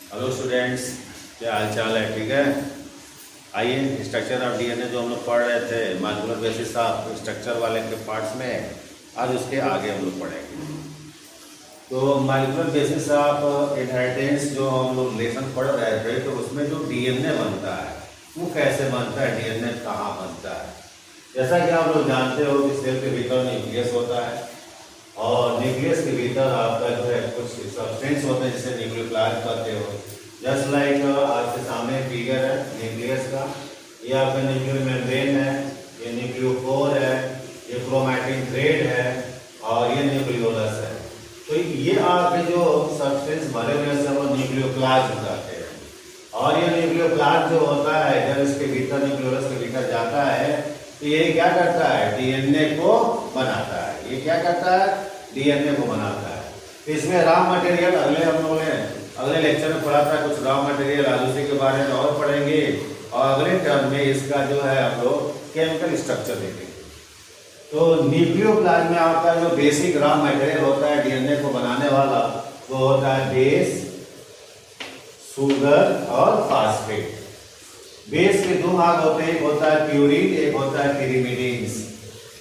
Hello students, क्या हाल चाल है? ठीक है। आइए, स्ट्रक्चर ऑफ डीएनए जो हम लोग पढ़ रहे थे मॉलिक्यूलर बेसिस ऑफ स्ट्रक्चर वाले के पार्ट्स में, आज उसके आगे हम लोग पढ़ेंगे। तो मॉलिक्यूलर बेसिस ऑफ इनहेरिटेंस जो हम लोग लेसन पढ़ रहे थे, तो उसमें जो डीएनए बनता है वो कैसे बनता है, डीएनए कहाँ बनता है। जैसा कि आप लोग जानते हो कि सेल के भीतर न्यूक्लियस होता है और न्यूक्लियस के भीतर आपका जो है कुछ सब्सटेंस होते हैं जिसे न्यूक्लियोप्लास्ट कहते हो। जस्ट लाइक आपके सामने फिगर है न्यूक्लियस का, ये आपका न्यूक्लियर मेम्ब्रेन है, ये न्यूक्लियोफोर है, ये क्रोमैटिन थ्रेड है और ये न्यूक्लियोलस है। तो ये आपके जो सब्सटेंस भरे हुए हैं वो न्यूक्लियोप्लास्ट कहते हैं। और ये न्यूक्लियोप्लास्ट जो होता है जब इसके भीतर न्यूक्लियोलस के भीतर जाता है तो ये क्या करता है, डीएनए को बनाता है। ये क्या करता है, डीएनए को बनाता है। तो इसमें रॉ मटेरियल हम लोगों ने अगले लेक्चर में पढ़ा था, कुछ रॉ मटेरियल आज उसी के बारे में और पढ़ेंगे और अगले टर्म में इसका जो है हम लोग केमिकल स्ट्रक्चर देखेंगे। तो न्यूक्लियोप्लाज्म में आपका जो बेसिक रॉ मटेरियल होता है डीएनए को बनाने वाला, वो होता है बेस, शुगर और फास्फेट। बेस के दो भाग होते हैं, एक होता है प्यूरिन, एक होता है पिरिमिडिन्स।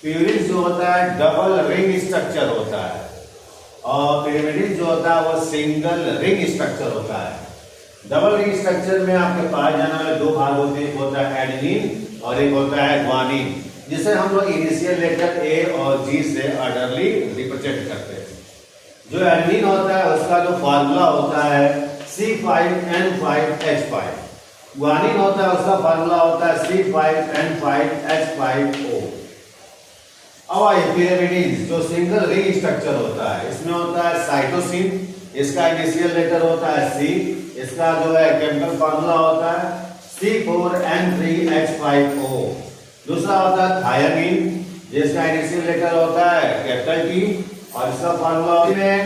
प्यूरिन जो होता है डबल रिंग स्ट्रक्चर होता है और पिरिमिडिन जो होता है वो सिंगल रिंग स्ट्रक्चर होता है। डबल रिंग स्ट्रक्चर में आपके पास जाने वाले दो भाग होते हैं, एक होता है एडेनिन और एक होता है ग्वानिन, जिसे हम लोग इनिशियल लेटर ए और जी से ऑर्डरली रिप्रेजेंट करते हैं। जो एडेनिन होता है उसका जो फार्मूला होता है C5N5H5, ग्वानिन होता है उसका फार्मूला होता है C5N5H5O। और पिरिमिडिन जो सिंगल रिंग स्ट्रक्चर होता है, इसमें होता है साइटोसिन, इसका इनिशियल लेटर होता है C, इसका जो है केमिकल फार्मूला होता है C4N3H5O। दूसरा होता है थायमिन, जिसका इनिशियल लेटर होता है कैपिटल T और इसका फार्मूला में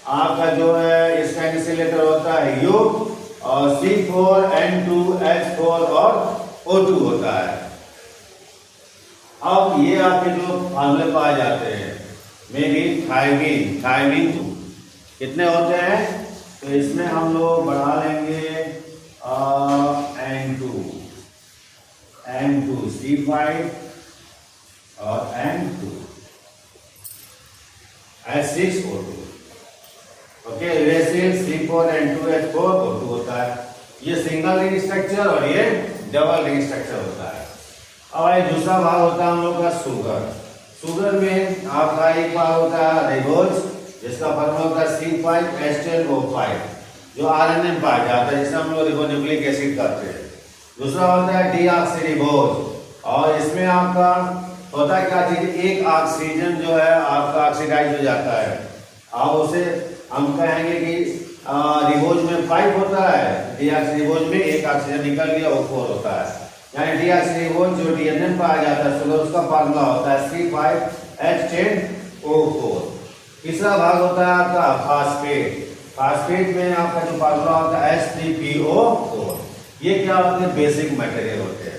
आपका जो है इसका इनिशियल लेटर होता है U और C4N2H4 और O2 होता है। अब ये आपके जो फार्मूले पाए जाते हैं में भी थायमिन 2 कितने होते हैं, तो इसमें हम लोग बढ़ा लेंगे N2 C5 और N2 H6O2। Okay, C4N2H4 O2 होता है। ये सिंगल रिंग स्ट्रक्चर और ये डबल रिंग स्ट्रक्चर होता है। अब दूसरा भाग होता है हम लोग का शुगर। शुगर में आपका एक भाग होता है रिबोज, जिसका फॉर्मूला होता है C5H10O5, जो आरएनए में पाया जाता है, जिसे हम लोग रिबोन्यूक्लिक एसिड कहते हैं। दूसरा होता है डीऑक्सीरिबोज और इसमें आपका होता है क्या चीज, एक ऑक्सीजन जो है आपका ऑक्सीडाइज हो जाता है। अब उसे हम कहेंगे कि रिबोज में 5 होता है, डीऑक्सीरिबोज में एक ऑक्सीजन निकल गया वो 4 होता है। यानी डीऑक्सीरिबोज जो डीएनए में पाया जाता है शुगर, उसका फार्मूला होता है C5H10O4। तीसरा भाग होता है आपका फास्फेट। फास्फेट में आपका जो फार्मूला होता है H3PO4। ये क्या होते हैं, बेसिक मटेरियल होते हैं।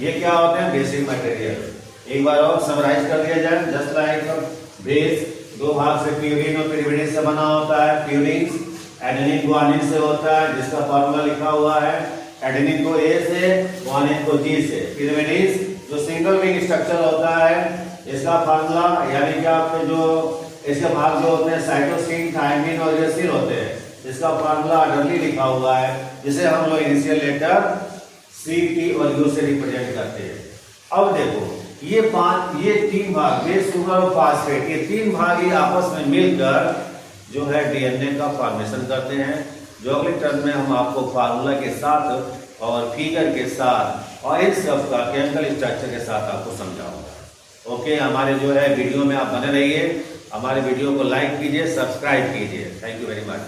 ये क्या होते हैं, बेसिक मटेरियल। एक बार और समराइज कर दिया जाए, जस्ट लाइक बेस दो भाग से प्यूरिन और पिरिमिडिन से बना होता है। प्यूरिन एडेनिन ग्वानिन से होता है, जिसका फार्मूला लिखा हुआ है एडेनिन को A से, ग्वानिन को G से। पिरिमिडिन जो सिंगल रिंग स्ट्रक्चर होता है, इसका फार्मूला यानी कि आपके जो इसके भाग जो होते हैं साइटोसिन, थायमिन और यूरेसिल होते हैं, इसका फार्मूला ऑर्डरली लिखा हुआ है, जिसे हम लोग इनिशियल लेटर C, T और U से रिप्रेजेंट करते हैं। अब देखो ये तीन भाग बेस, शुगर और फास्फेट, ये तीन भाग ही आपस में मिलकर जो है डीएनए का फॉर्मेशन करते हैं, जो अगले टर्म में हम आपको फार्मूला के साथ और फिगर के साथ और इन सब का केमिकल स्ट्रक्चर के साथ आपको समझाऊंगा। ओके, हमारे जो है वीडियो में आप बने रहिए, हमारे वीडियो को लाइक कीजिए, सब्सक्राइब कीजिए। Thank you very much.